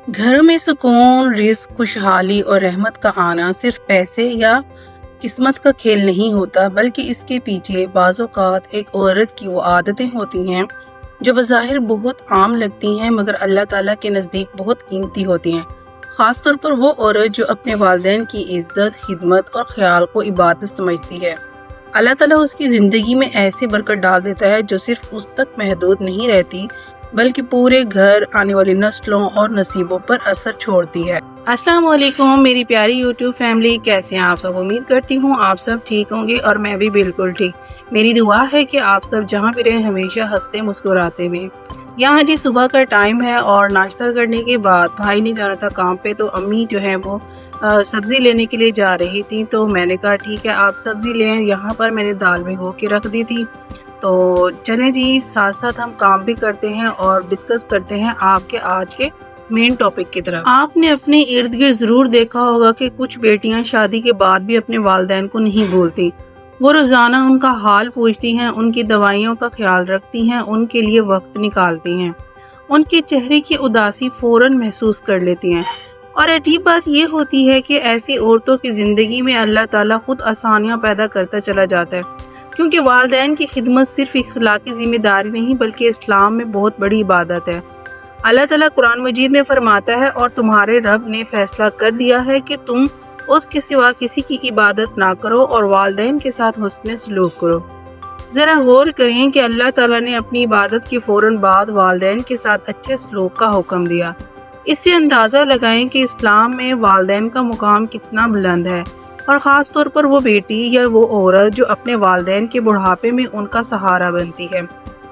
گھر میں سکون، رزق، خوشحالی اور رحمت کا آنا صرف پیسے یا قسمت کا کھیل نہیں ہوتا، بلکہ اس کے پیچھے بعض اوقات ایک عورت کی وہ عادتیں ہوتی ہیں جو بظاہر بہت عام لگتی ہیں مگر اللہ تعالیٰ کے نزدیک بہت قیمتی ہوتی ہیں۔ خاص طور پر وہ عورت جو اپنے والدین کی عزت، خدمت اور خیال کو عبادت سمجھتی ہے۔ اللہ تعالیٰ اس کی زندگی میں ایسے برکت ڈال دیتا ہے جو صرف اس تک محدود نہیں رہتی بلکہ پورے گھر، آنے والی نسلوں اور نصیبوں پر اثر چھوڑتی ہے۔ السلام علیکم میری پیاری یوٹیوب فیملی، کیسے ہیں آپ سب؟ امید کرتی ہوں آپ سب ٹھیک ہوں گے اور میں بھی بالکل ٹھیک۔ میری دعا ہے کہ آپ سب جہاں بھی رہیں ہمیشہ ہنستے مسکراتے ہوئے۔ یہاں جی صبح کا ٹائم ہے اور ناشتہ کرنے کے بعد بھائی نے جانا تھا کام پہ، تو امی جو ہے وہ سبزی لینے کے لیے جا رہی تھی، تو میں نے کہا ٹھیک ہے آپ سبزی لیں۔ یہاں پر میں نے دال بھگو کے رکھ دی تھی، تو چلیں جی ساتھ ساتھ ہم کام بھی کرتے ہیں اور ڈسکس کرتے ہیں آپ کے آج کے مین ٹاپک کی طرف۔ آپ نے اپنے ارد گرد ضرور دیکھا ہوگا کہ کچھ بیٹیاں شادی کے بعد بھی اپنے والدین کو نہیں بھولتی۔ وہ روزانہ ان کا حال پوچھتی ہیں، ان کی دوائیوں کا خیال رکھتی ہیں، ان کے لیے وقت نکالتی ہیں، ان کے چہرے کی اداسی فوراً محسوس کر لیتی ہیں۔ اور عجیب بات یہ ہوتی ہے کہ ایسی عورتوں کی زندگی میں اللہ تعالیٰ خود آسانیاں پیدا کرتا چلا جاتا ہے، کیونکہ والدین کی خدمت صرف اخلاقی ذمہ داری نہیں بلکہ اسلام میں بہت بڑی عبادت ہے۔ اللہ تعالیٰ قرآن مجید میں فرماتا ہے، اور تمہارے رب نے فیصلہ کر دیا ہے کہ تم اس کے سوا کسی کی عبادت نہ کرو اور والدین کے ساتھ حسن سلوک کرو۔ ذرا غور کریں کہ اللہ تعالیٰ نے اپنی عبادت کے فوراً بعد والدین کے ساتھ اچھے سلوک کا حکم دیا۔ اس سے اندازہ لگائیں کہ اسلام میں والدین کا مقام کتنا بلند ہے، اور خاص طور پر وہ بیٹی یا وہ عورت جو اپنے والدین کے بڑھاپے میں ان کا سہارا بنتی ہے۔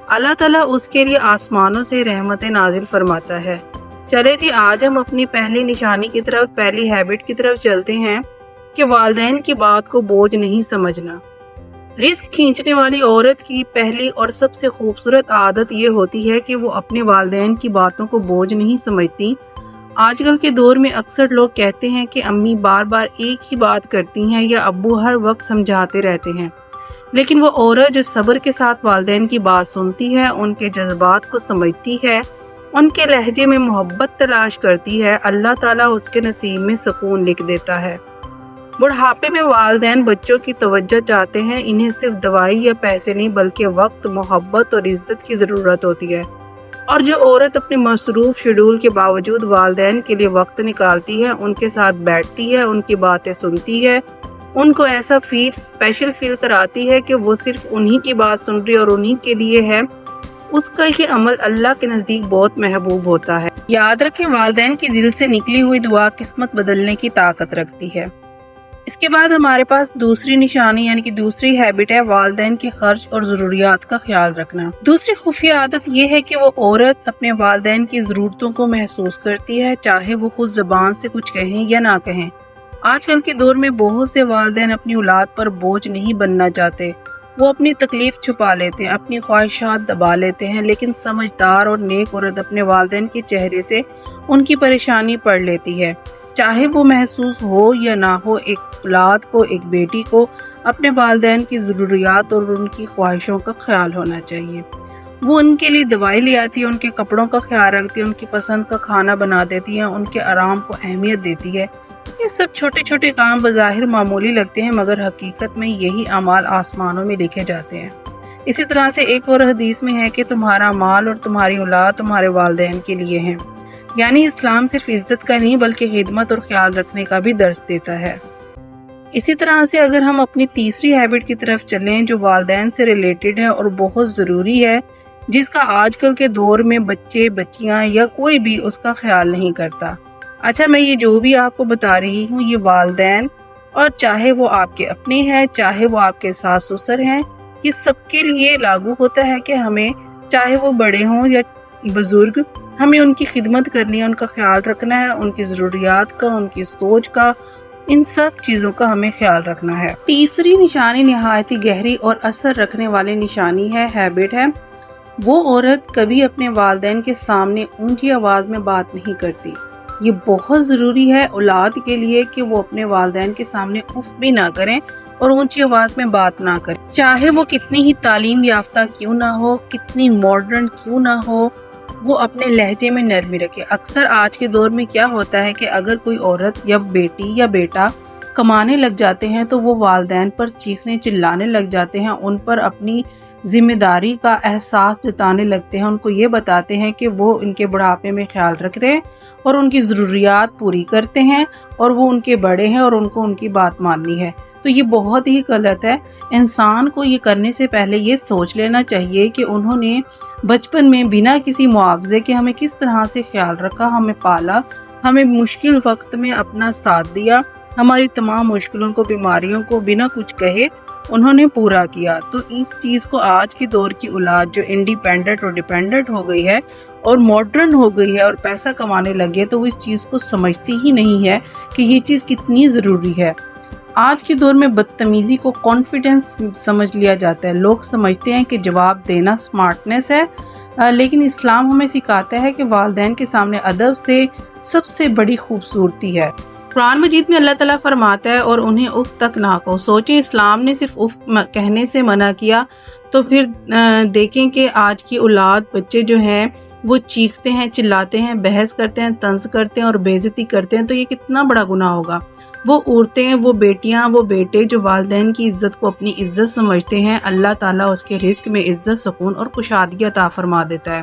اللہ تعالیٰ اس کے لیے آسمانوں سے رحمتیں نازل فرماتا ہے۔ چلے جی آج ہم اپنی پہلی نشانی کی طرف، پہلی ہیبٹ کی طرف چلتے ہیں کہ والدین کی بات کو بوجھ نہیں سمجھنا۔ رزق کھینچنے والی عورت کی پہلی اور سب سے خوبصورت عادت یہ ہوتی ہے کہ وہ اپنے والدین کی باتوں کو بوجھ نہیں سمجھتی۔ آج کل کے دور میں اکثر لوگ کہتے ہیں کہ امی بار بار ایک ہی بات کرتی ہیں یا ابو ہر وقت سمجھاتے رہتے ہیں، لیکن وہ عورت جو صبر کے ساتھ والدین کی بات سنتی ہے، ان کے جذبات کو سمجھتی ہے، ان کے لہجے میں محبت تلاش کرتی ہے، اللہ تعالیٰ اس کے نصیب میں سکون لکھ دیتا ہے۔ بڑھاپے میں والدین بچوں کی توجہ چاہتے ہیں، انہیں صرف دوائی یا پیسے نہیں بلکہ وقت، محبت اور عزت کی ضرورت ہوتی ہے۔ اور جو عورت اپنے مصروف شیڈول کے باوجود والدین کے لیے وقت نکالتی ہے، ان کے ساتھ بیٹھتی ہے، ان کی باتیں سنتی ہے، ان کو ایسا اسپیشل فیل کراتی ہے کہ وہ صرف انہی کی بات سن رہی اور انہی کے لیے ہے، اس کا یہ عمل اللہ کے نزدیک بہت محبوب ہوتا ہے۔ یاد رکھیں والدین کی دل سے نکلی ہوئی دعا قسمت بدلنے کی طاقت رکھتی ہے۔ اس کے بعد ہمارے پاس دوسری نشانی یعنی کہ دوسری ہیبٹ ہے والدین کے خرچ اور ضروریات کا خیال رکھنا۔ دوسری خفیہ عادت یہ ہے کہ وہ عورت اپنے والدین کی ضرورتوں کو محسوس کرتی ہے، چاہے وہ خود زبان سے کچھ کہیں یا نہ کہیں۔ آج کل کے دور میں بہت سے والدین اپنی اولاد پر بوجھ نہیں بننا چاہتے، وہ اپنی تکلیف چھپا لیتے ہیں، اپنی خواہشات دبا لیتے ہیں، لیکن سمجھدار اور نیک عورت اپنے والدین کے چہرے سے ان کی پریشانی پڑھ لیتی ہے۔ چاہے وہ محسوس ہو یا نہ ہو، ایک اولاد کو، ایک بیٹی کو اپنے والدین کی ضروریات اور ان کی خواہشوں کا خیال ہونا چاہیے۔ وہ ان کے لیے دوائی لے آتی ہے، ان کے کپڑوں کا خیال رکھتی ہے، ان کی پسند کا کھانا بنا دیتی ہے، ان کے آرام کو اہمیت دیتی ہے۔ یہ سب چھوٹے چھوٹے کام بظاہر معمولی لگتے ہیں مگر حقیقت میں یہی اعمال آسمانوں میں لکھے جاتے ہیں۔ اسی طرح سے ایک اور حدیث میں ہے کہ تمہارا مال اور تمہاری اولاد تمہارے والدین کے لیے ہیں، یعنی اسلام صرف عزت کا نہیں بلکہ خدمت اور خیال رکھنے کا بھی درس دیتا ہے۔ اسی طرح سے اگر ہم اپنی تیسری ہیبٹ کی طرف چلیں جو والدین سے ریلیٹڈ ہے اور بہت ضروری ہے، جس کا آج کل کے دور میں بچے، بچیاں یا کوئی بھی اس کا خیال نہیں کرتا۔ اچھا، میں یہ جو بھی آپ کو بتا رہی ہوں یہ والدین، اور چاہے وہ آپ کے اپنے ہیں، چاہے وہ آپ کے ساس سسر ہیں، یہ سب کے لیے لاگو ہوتا ہے کہ ہمیں، چاہے وہ بڑے ہوں یا بزرگ، ہمیں ان کی خدمت کرنی ہے، ان کا خیال رکھنا ہے، ان کی ضروریات کا، ان کی سوچ کا، ان سب چیزوں کا ہمیں خیال رکھنا ہے۔ تیسری نشانی نہایت ہی گہری اور اثر رکھنے والی نشانی ہے، ہیبٹ ہے، وہ عورت کبھی اپنے والدین کے سامنے اونچی آواز میں بات نہیں کرتی۔ یہ بہت ضروری ہے اولاد کے لیے کہ وہ اپنے والدین کے سامنے اف بھی نہ کریں اور اونچی آواز میں بات نہ کریں، چاہے وہ کتنی ہی تعلیم یافتہ کیوں نہ ہو، کتنی ماڈرن کیوں نہ ہو، وہ اپنے لہجے میں نرمی رکھے۔ اکثر آج کے دور میں کیا ہوتا ہے کہ اگر کوئی عورت یا بیٹی یا بیٹا کمانے لگ جاتے ہیں تو وہ والدین پر چیخنے چلانے لگ جاتے ہیں، ان پر اپنی ذمہ داری کا احساس جتانے لگتے ہیں، ان کو یہ بتاتے ہیں کہ وہ ان کے بڑھاپے میں خیال رکھ رہے ہیں اور ان کی ضروریات پوری کرتے ہیں اور وہ ان کے بڑے ہیں اور ان کو ان کی بات ماننی ہے۔ تو یہ بہت ہی غلط ہے۔ انسان کو یہ کرنے سے پہلے یہ سوچ لینا چاہیے کہ انہوں نے بچپن میں بنا کسی معاوضے کے ہمیں کس طرح سے خیال رکھا، ہمیں پالا، ہمیں مشکل وقت میں اپنا ساتھ دیا، ہماری تمام مشکلوں کو، بیماریوں کو بنا کچھ کہے انہوں نے پورا کیا۔ تو اس چیز کو آج کے دور کی اولاد جو انڈیپینڈنٹ اور ڈیپینڈنٹ ہو گئی ہے اور ماڈرن ہو گئی ہے اور پیسہ کمانے لگے، تو وہ اس چیز کو سمجھتی ہی نہیں ہے کہ یہ چیز کتنی ضروری ہے۔ آج کے دور میں بدتمیزی کو کانفیڈنس سمجھ لیا جاتا ہے۔ لوگ سمجھتے ہیں کہ جواب دینا سمارٹنیس ہے، لیکن اسلام ہمیں سکھاتا ہے کہ والدین کے سامنے ادب سے سب سے بڑی خوبصورتی ہے۔ قرآن مجید میں اللہ تعالیٰ فرماتا ہے اور انہیں اف تک نہ کہو۔ سوچیں، اسلام نے صرف اف کہنے سے منع کیا، تو پھر دیکھیں کہ آج کی اولاد، بچے جو ہیں وہ چیختے ہیں، چلاتے ہیں، بحث کرتے ہیں، طنز کرتے ہیں اور بے عزتی کرتے ہیں، تو یہ کتنا بڑا گناہ ہوگا۔ وہ عورتیں، وہ بیٹیاں، وہ بیٹے جو والدین کی عزت کو اپنی عزت سمجھتے ہیں، اللہ تعالیٰ اس کے رزق میں عزت، سکون اور کشادگی عطا فرما دیتا ہے۔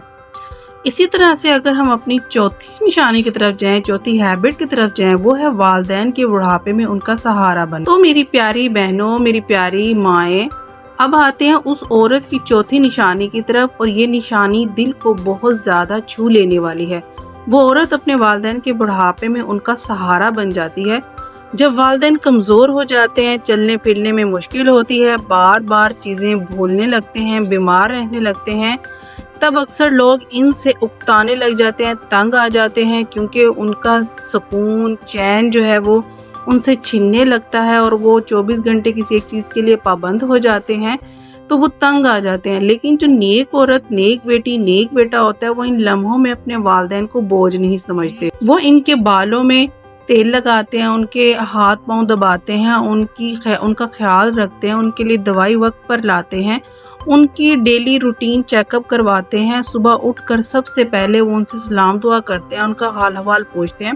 اسی طرح سے اگر ہم اپنی چوتھی نشانی کی طرف جائیں، چوتھی ہیبٹ کی طرف جائیں، وہ ہے والدین کے بڑھاپے میں ان کا سہارا بننا۔ تو میری پیاری بہنوں، میری پیاری مائیں، اب آتے ہیں اس عورت کی چوتھی نشانی کی طرف، اور یہ نشانی دل کو بہت زیادہ چھو لینے والی ہے۔ وہ عورت اپنے والدین کے بڑھاپے میں ان کا سہارا بن جاتی ہے۔ جب والدین کمزور ہو جاتے ہیں، چلنے پھرنے میں مشکل ہوتی ہے، بار بار چیزیں بھولنے لگتے ہیں، بیمار رہنے لگتے ہیں، تب اکثر لوگ ان سے اکتانے لگ جاتے ہیں، تنگ آ جاتے ہیں، کیونکہ ان کا سکون، چین جو ہے وہ ان سے چھننے لگتا ہے اور وہ 24 گھنٹے کسی ایک چیز کے لیے پابند ہو جاتے ہیں، تو وہ تنگ آ جاتے ہیں۔ لیکن جو نیک عورت، نیک بیٹی، نیک بیٹا ہوتا ہے، وہ ان لمحوں میں اپنے والدین کو بوجھ نہیں سمجھتے۔ وہ ان کے بالوں میں تیل لگاتے ہیں، ان کے ہاتھ پاؤں دباتے ہیں، ان کا خیال رکھتے ہیں، ان کے لیے دوائی وقت پر لاتے ہیں، ان کی ڈیلی روٹین چیک اپ کرواتے ہیں، صبح اٹھ کر سب سے پہلے وہ ان سے سلام دعا کرتے ہیں، ان کا حال حوال پوچھتے ہیں،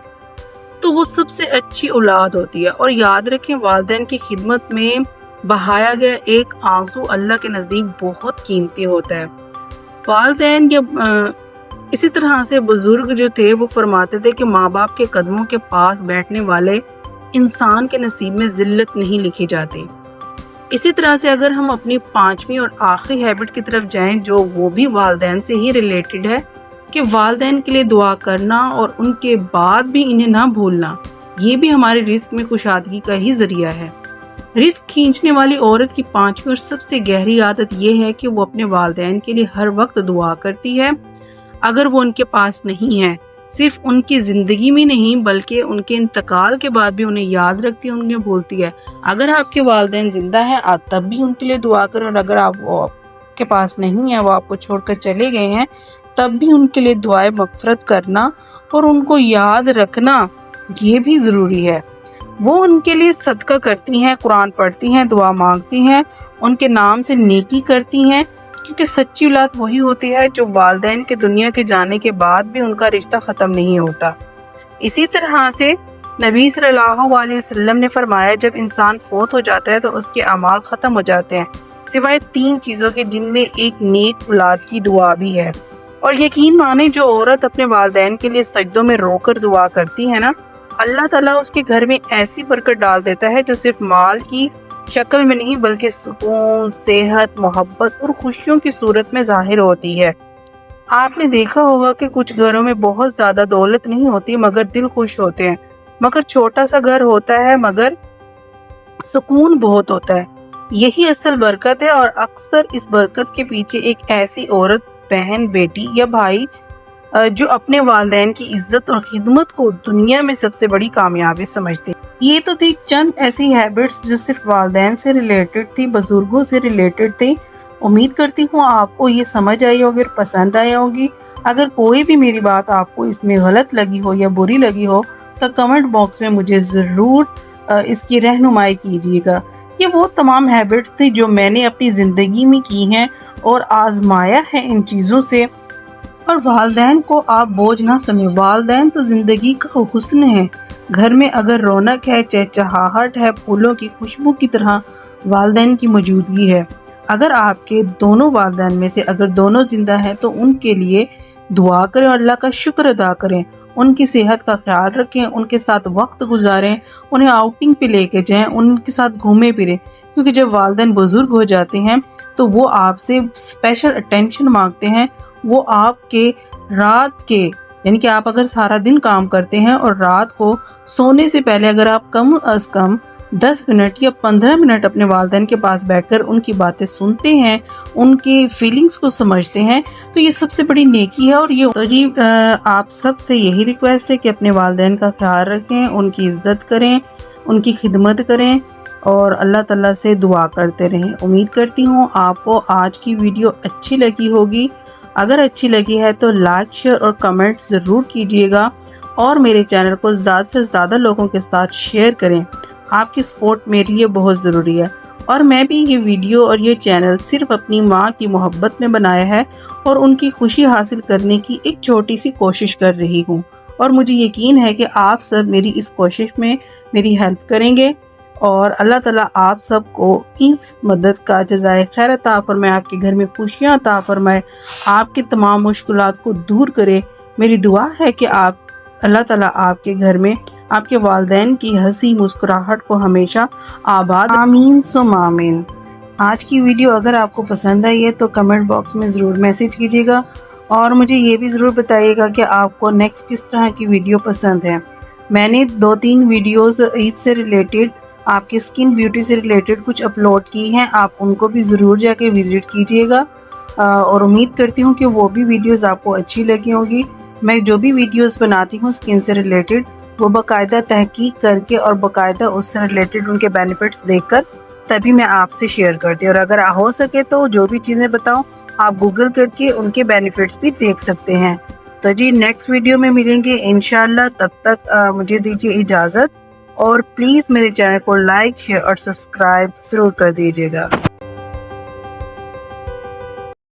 تو وہ سب سے اچھی اولاد ہوتی ہے۔ اور یاد رکھیں، والدین کی خدمت میں بہایا گیا ایک آنسو اللہ کے نزدیک بہت قیمتی ہوتا ہے۔ والدین اسی طرح سے بزرگ جو تھے وہ فرماتے تھے کہ ماں باپ کے قدموں کے پاس بیٹھنے والے انسان کے نصیب میں ذلت نہیں لکھی جاتی۔ اسی طرح سے اگر ہم اپنی پانچویں اور آخری ہیبٹ کی طرف جائیں، جو وہ بھی والدین سے ہی ریلیٹڈ ہے، کہ والدین کے لیے دعا کرنا اور ان کے بعد بھی انہیں نہ بھولنا، یہ بھی ہمارے رزق میں کشادگی کا ہی ذریعہ ہے۔ رزق کھینچنے والی عورت کی پانچویں اور سب سے گہری عادت یہ ہے کہ وہ اپنے والدین کے لیے ہر وقت دعا کرتی ہے۔ اگر وہ ان کے پاس نہیں ہے، صرف ان کی زندگی میں نہیں بلکہ ان کے انتقال کے بعد بھی انہیں یاد رکھتی ہے، انہیں بھولتی ہے۔ اگر آپ کے والدین زندہ ہیں، آپ تب بھی ان کے لیے دعا کریں، اور اگر آپ کے پاس نہیں ہے، وہ آپ کو چھوڑ کر چلے گئے ہیں، تب بھی ان کے لیے دعائیں مغفرت کرنا اور ان کو یاد رکھنا یہ بھی ضروری ہے۔ وہ ان کے لیے صدقہ کرتی ہیں، قرآن پڑھتی ہیں، دعا مانگتی ہیں، ان کے نام سے نیکی کرتی ہیں، کیونکہ سچی اولاد وہی ہوتی ہے جو والدین کے دنیا کے جانے کے بعد بھی ان کا رشتہ ختم نہیں ہوتا۔ اسی طرح سے نبی صلی اللہ علیہ وسلم نے فرمایا، جب انسان فوت ہو جاتا ہے تو اس کے اعمال ختم ہو جاتے ہیں، سوائے 3 چیزوں کے، جن میں ایک نیک اولاد کی دعا بھی ہے۔ اور یقین مانیں، جو عورت اپنے والدین کے لیے سجدوں میں رو کر دعا کرتی ہے نا، اللہ تعالیٰ اس کے گھر میں ایسی برکت ڈال دیتا ہے جو صرف مال کی شکل میں نہیں بلکہ سکون، صحت، محبت اور خوشیوں کی صورت میں ظاہر ہوتی ہے۔ آپ نے دیکھا ہوگا کہ کچھ گھروں میں بہت زیادہ دولت نہیں ہوتی مگر دل خوش ہوتے ہیں، مگر چھوٹا سا گھر ہوتا ہے مگر سکون بہت ہوتا ہے۔ یہی اصل برکت ہے، اور اکثر اس برکت کے پیچھے ایک ایسی عورت، بہن، بیٹی یا بھائی جو اپنے والدین کی عزت اور خدمت کو دنیا میں سب سے بڑی کامیابی سمجھتے ہیں۔ یہ تو تھی چند ایسی ہیبٹس جو صرف والدین سے ریلیٹڈ تھی، بزرگوں سے ریلیٹڈ تھی۔ امید کرتی ہوں آپ کو یہ سمجھ آئی ہوگی اور پسند آئی ہوگی۔ اگر کوئی بھی میری بات آپ کو اس میں غلط لگی ہو یا بری لگی ہو تو کمنٹ باکس میں مجھے ضرور اس کی رہنمائی کیجیے گا۔ یہ وہ تمام ہیبٹس تھی جو میں نے اپنی زندگی میں کی ہیں اور آزمایا ہے ان چیزوں سے، اور والدین کو آپ بوجھ نہ سمجھیں، والدین تو زندگی کا حسن ہے۔ گھر میں اگر رونق ہے، چہچہاہٹ ہے، پھولوں کی خوشبو کی طرح والدین کی موجودگی ہے۔ اگر آپ کے دونوں والدین میں سے اگر دونوں زندہ ہیں تو ان کے لیے دعا کریں اور اللہ کا شکر ادا کریں، ان کی صحت کا خیال رکھیں، ان کے ساتھ وقت گزاریں، انہیں آؤٹنگ پہ لے کے جائیں، ان کے ساتھ گھومیں پھریں، کیونکہ جب والدین بزرگ ہو جاتے ہیں تو وہ آپ سے اسپیشل اٹینشن مانگتے ہیں۔ وہ آپ کے رات کے یعنی کہ آپ اگر سارا دن کام کرتے ہیں اور رات کو سونے سے پہلے اگر آپ کم از کم 10 منٹ یا 15 منٹ اپنے والدین کے پاس بیٹھ کر ان کی باتیں سنتے ہیں، ان کی فیلنگز کو سمجھتے ہیں، تو یہ سب سے بڑی نیکی ہے۔ اور یہ تو جی آپ سب سے یہی ریکویسٹ ہے کہ اپنے والدین کا خیال رکھیں، ان کی عزت کریں، ان کی خدمت کریں اور اللہ تعالیٰ سے دعا کرتے رہیں۔ امید کرتی ہوں آپ کو آج کی ویڈیو اچھی لگی ہوگی۔ اگر اچھی لگی ہے تو لائک، شیئر اور کمنٹ ضرور کیجیے گا اور میرے چینل کو زیادہ سے زیادہ لوگوں کے ساتھ شیئر کریں۔ آپ کی سپورٹ میرے لیے بہت ضروری ہے، اور میں بھی یہ ویڈیو اور یہ چینل صرف اپنی ماں کی محبت میں بنایا ہے اور ان کی خوشی حاصل کرنے کی ایک چھوٹی سی کوشش کر رہی ہوں، اور مجھے یقین ہے کہ آپ سب میری اس کوشش میں میری ہیلپ کریں گے، اور اللہ تعالیٰ آپ سب کو اس مدد کا جزائے خیر عطا فرمائے، آپ کے گھر میں خوشیاں عطا فرمائے، آپ کی تمام مشکلات کو دور کرے۔ میری دعا ہے کہ اللہ تعالیٰ آپ کے گھر میں آپ کے والدین کی ہنسی مسکراہٹ کو ہمیشہ آباد، آمین سم آمین۔ آج کی ویڈیو اگر آپ کو پسند آئی ہے تو کمنٹ باکس میں ضرور میسج کیجیے گا، اور مجھے یہ بھی ضرور بتائیے گا کہ آپ کو نیکسٹ کس طرح کی ویڈیو پسند ہے۔ میں نے 2-3 ویڈیوز عید سے ریلیٹڈ، آپ کی سکن بیوٹی سے ریلیٹڈ کچھ اپلوڈ کی ہیں، آپ ان کو بھی ضرور جا کے وزٹ کیجیے گا، اور امید کرتی ہوں کہ وہ بھی ویڈیوز آپ کو اچھی لگی ہوں گی۔ میں جو بھی ویڈیوز بناتی ہوں سکن سے ریلیٹڈ، وہ باقاعدہ تحقیق کر کے اور باقاعدہ اس سے ریلیٹڈ ان کے بینیفٹس دیکھ کر تبھی میں آپ سے شیئر کرتی ہوں، اور اگر ہو سکے تو جو بھی چیزیں بتاؤں آپ گوگل کر کے ان کے بینیفٹس بھی دیکھ سکتے ہیں۔ تو جی نیکسٹ ویڈیو میں ملیں گے انشاءاللہ، تب تک مجھے دیجیے اجازت، اور پلیز میرے چینل کو لائک، شیئر اور سبسکرائب ضرور کر دیجیے گا۔